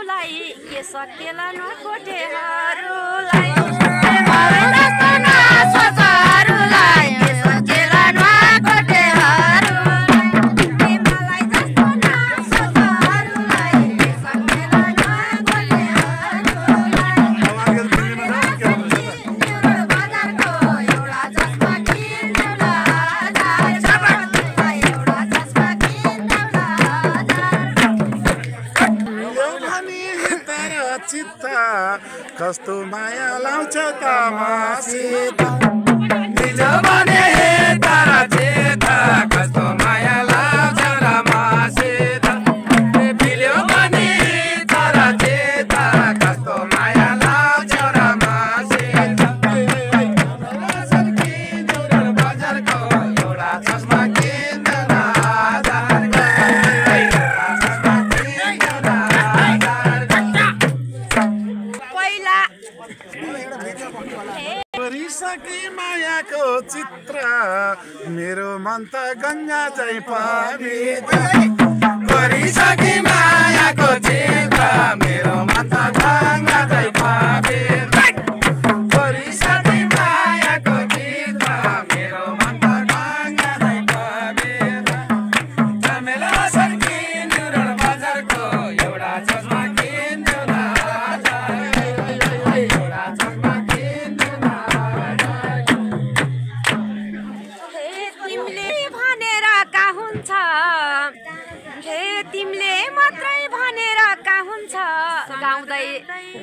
नानुलाई के सकेला नकोटेहरूलाई कस्तो माया लाउँछ तमासित हिजो भने तारा चित कस्तो माया लाउँछ रमासित बिल्यो भने तारा चित कस्तो माया लाउँछ रमासित बजारको एउटा चस्मा किन्न गरिसके मायाको चित्र मेरो मन त गङ्गा झैं पवित्र गरिसके मायाको चित्र मेरो मन त गङ्गा झैं पवित्र गरिसके मायाको चित्र मेरो मन त गङ्गा झैं पवित्र झमेला सर्की न्युरण बजारको एउटा चस्मा किन्नु न एउटा चस्मा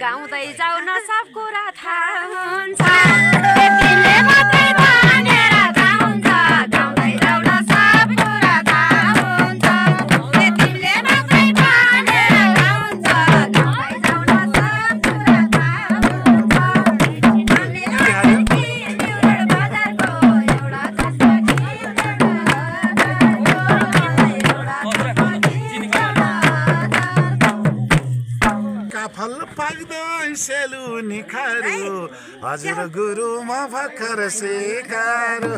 गाउँदै जाऊ न सब कुरा थाहा हुन्छ तिमीले मात्रै भनेर थाहा हुन्छ गाउँदै जाऊ न सब कुरा थाहा हुन्छ तिमीले मात्रै भनेर थाहा हुन्छ गाउँदै जाऊ न सब कुरा थाहा हुन्छ बजारको एउटा चस्मा काफल पाक्दो सेलु निखारो हजुर गुरु म भर्खर सिकारो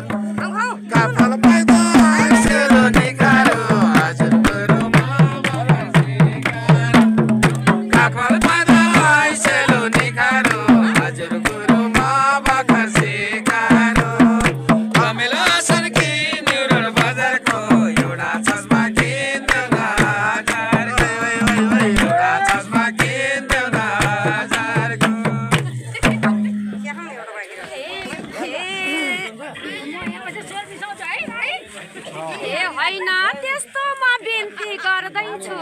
काफल पाक्दो सेलु निखारो हजुर गुरु म भर्खर सिकारो काफल पाक्दो सेलु निखारो हजुर गुरु म भर्खर सिकारो झमेला सर्की न्युरण बजारको एउटा चस्मा किन्नु न एउटा चस्मा किन्नु न होइन त्यस्तोमा बिन्ती गर्दैछु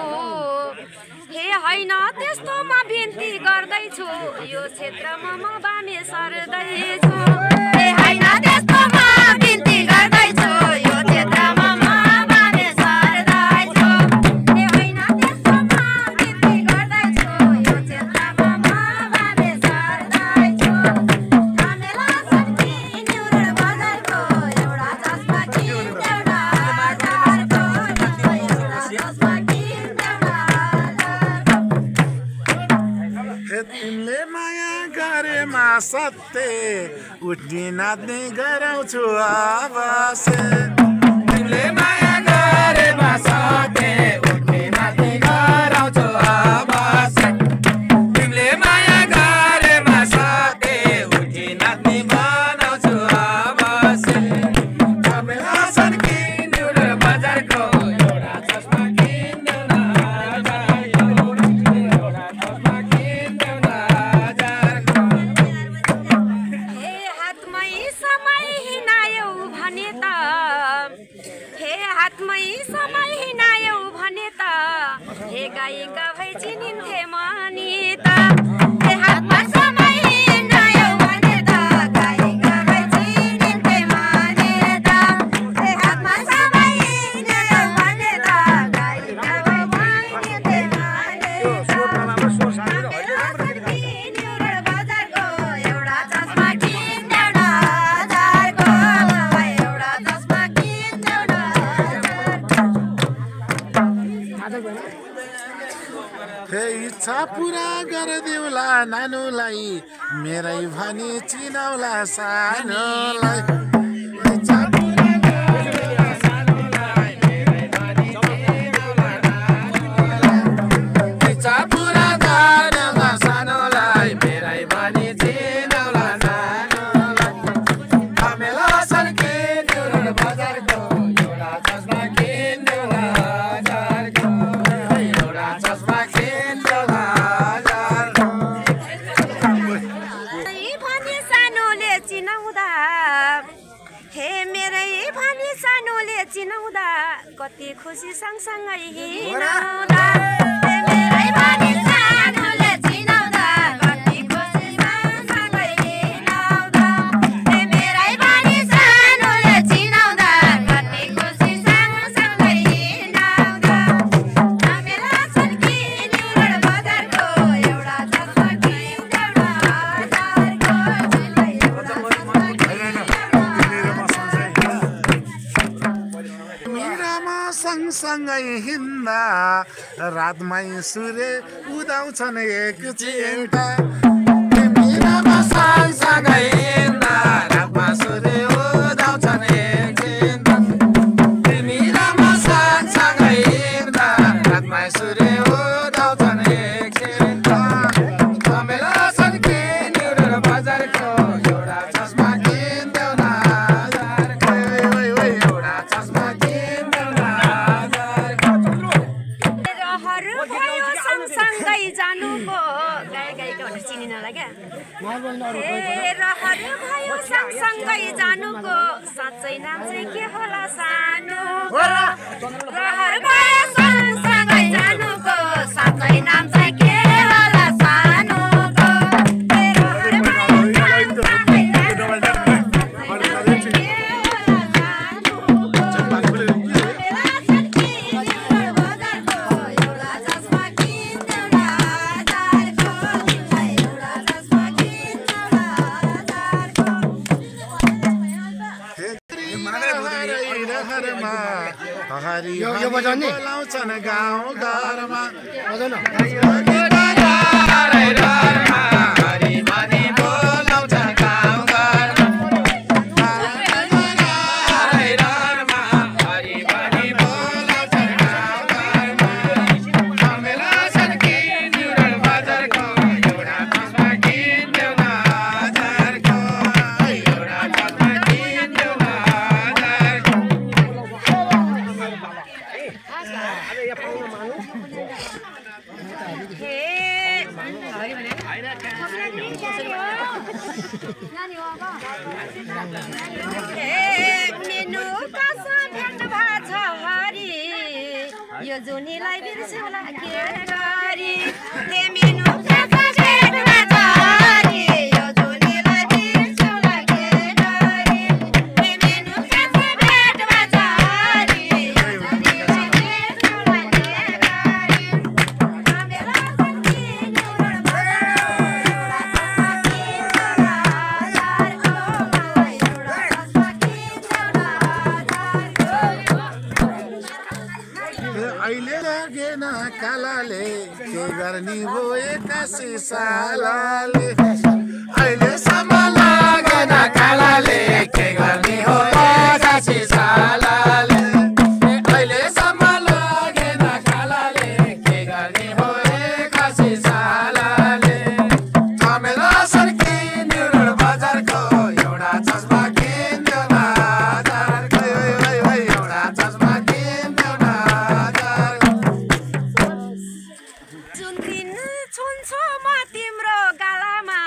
हे होइन त्यस्तोमा बिन्ती गर्दैछु यो क्षेत्रमा म बामे सर्दैछु हे होइन त्यस्तोमा बिन्ती गर्दैछु यो क्षेत्रमा म बामे सर्दैछु हे होइन त्यस्तोमा बिन्ती गर्दैछु यो क्षेत्रमा म बामे सर्दैछु झमेला सर्की न्युरण बजारको एउटा चस्मा तिमीले माया गरेमा सत्य उठ्ने नाच्ने गराउँछु आवासे तिमीले माया गरेमा सत्य उठ्ने नाच्ने गराउँछु आवासे तिमीले माया गरेमा सत्य उठ्ने नाच्ने बनाउँछु आवासे झमेला सर्की न्युरण बजारको एउटा चस्मा किन्नु न एउटा चस्मा किन्नु न हे हातमै समय हिँडायौ भने त हे हातमै समय हिँडायौ भने त हे गायिका भई चिनिन्थे मनी त हे हातमा समय हिँडायौ भने त गायिका भई चिनिन्थे मनी त हे हातमा समय हिँडायौ भने त गायिका भई चिनिन्थे मनी न्युरण बजारको एउटा चस्मा किन्नु न एउटा चस्मा किन्नु न हे इच्छा पुरा गरिदिउला नानुलाई मेरै भनी चिनाउला सानोलाई इच्छा पुरा गरिदिउला सानोलाई मेरै भनी चिनाउला नानुलाई इच्छा पुरा खुसी सँगसँगै हिँडाउँदा मेरै भनी सानोले चिनाउँदा कति खुसी सँगसँगै हिँडाउँदा मेरै भनी सानोले चिनाउँदा कति खुसी सँगसँगै हिँडाउँदा मेला छन् कि न्युरोड बजारको एउटा चस्मा किन्देऊ मेरामा सँगसँगै हिँड्दा रातमै सूर्य उदाउँछन् एकछिन मेरामा सँगसँगै हिँड्दा रातमा सूर्य उदाउँछन् एकछिन मेरामा सँगसँगै हिँड्दा रातमा सूर्य उदाउँछन् एकछिन मेला छन् कि न्युरोड बजारको एउटा चस्मा किन्देऊ न एउटा चस्मा किन्देऊ न रहर भयो सँगसँगै जानुको गायिका भनेर चिनिनलाई क्या रहर भयो सँगसँगै जानुको साँच्चै नाम चाहिँ के होला सानो रहर भयो सँगसँगै जानुको साँच्चै नाम चाहिँ के होला सानोको रहर भयो सँगसँगै हरि बोलाउँछन् गाउँ घरमा मेनु कसो भेट भएछ हरि यो जुनीलाई बिर्सला के गरी मेनु कसो भेट भएछ हरि यो जुनीलाई बिर्सला के गरी मेनु कसो भेट भएछ हरि यो जुनीलाई बिर्सला के गरी मेरा सखी न्युरोड अहिले लागेन कालाले के गर्ने हो एक्कासी सालाले अहिलेसम्म लागेन कालाले के गर्ने हो एक्कासी सालाले अहिलेसम्म लागेन कालाले के गर्ने हो एक्कासी सालाले झमेला सर्की न्युरोड बजारको एउटा चस्मा किन्देऊ न एउटा चस्मा किन्देऊ न जुन दिन छुन्छु म तिम्रो गालामा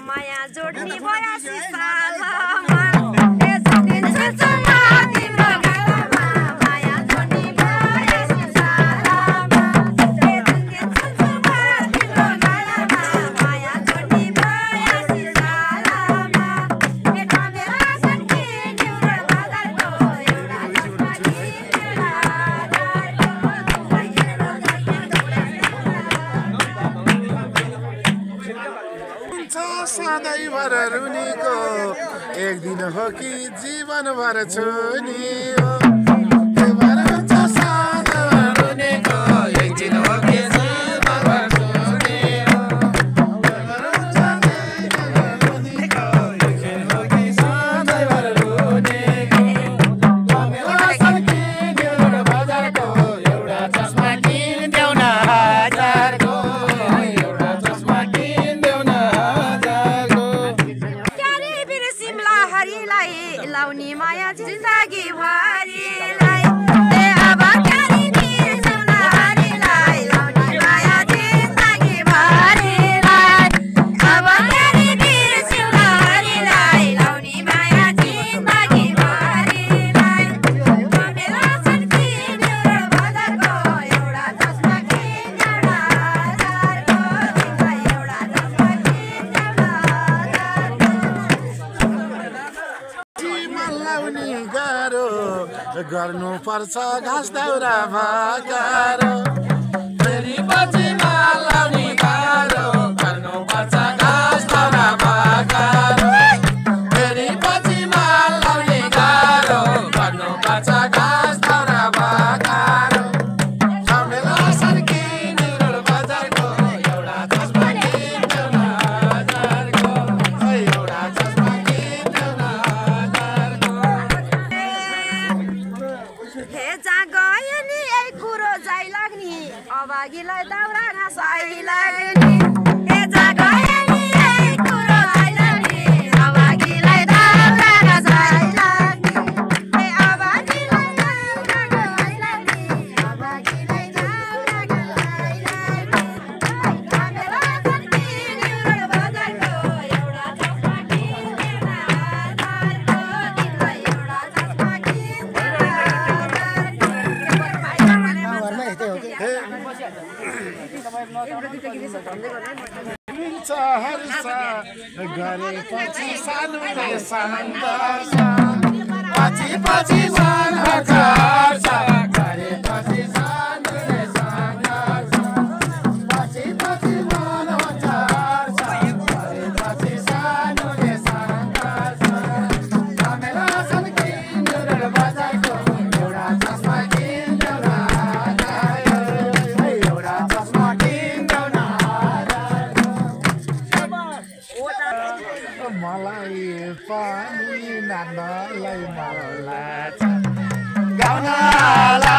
माया जोड्ने 82 सालमा जुन दिन छुन्छु म तिम्रो गालामा माया जोड्ने 82 सालमा जुन दिन छुन्छु म तिम्रो गालामा माया जोड्ने 82 सालमा मेरा सखी न्युरोड बजारको एउटा चस्मा सधैँभर रुनीको एक दिन हो कि जीवनभर छुनी हो सधैँभर रुनीको एक दिन हो कि जीवनभर छुनी हो सधैँभर रुनीको मेरा सखी न्युरोड बजारको एउटा चस्मा किन्देऊ न हजारको एउटा चस्मा किन्देऊ न लाउने माया जिन्दगी भरि गर्नुपर्छ घाँस दाउरा भाकारो फेरि पछिमा लाउने गाह्रो गर्नुपर्छ घाँस दाउरा भाकारो फेरि पछिमा लाउने गाह्रो गर्नुपर्छ घाँस दाउरा भाकारो झमेला सर्किने रोड बजारको एउटा चस्मा किन्देऊ न हजारको एउटा चस्मा किन्देऊ न हजारको हे जा गयो नि यही कुरो जाइ लाग्ने अभागीलाई दाउरा घाँस लाग्ने हे जा गयो नि यही कुरो जाइ लाग्ने अभागीलाई दाउरा घाँस लाग्ने हे अभागीलाई दाउरा घाँस लाग्ने अभागीलाई दाउरा घाँस लाग्ने झमेला सर्किने रोड बजारको एउटा चस्मा किन्देऊ न हजारको तिमीलाई एउटा चस्मा किन्देऊ न मिल्छ हर्ष गरेपछि सानोले सङ्घर्ष पछि सङ्घर्ष गरेपछि सानोले सङ्घर्ष पछि मन हुन्छ हर्ष गरेपछि सानोले सङ्घर्ष झमेला सर्किने रोड बजारको एउटा चस्मा किन्देऊ न हजारको एउटा चस्मा किन्देऊ न मलाई पानी नाच्नलाई मन लाग्छ गाउनलाई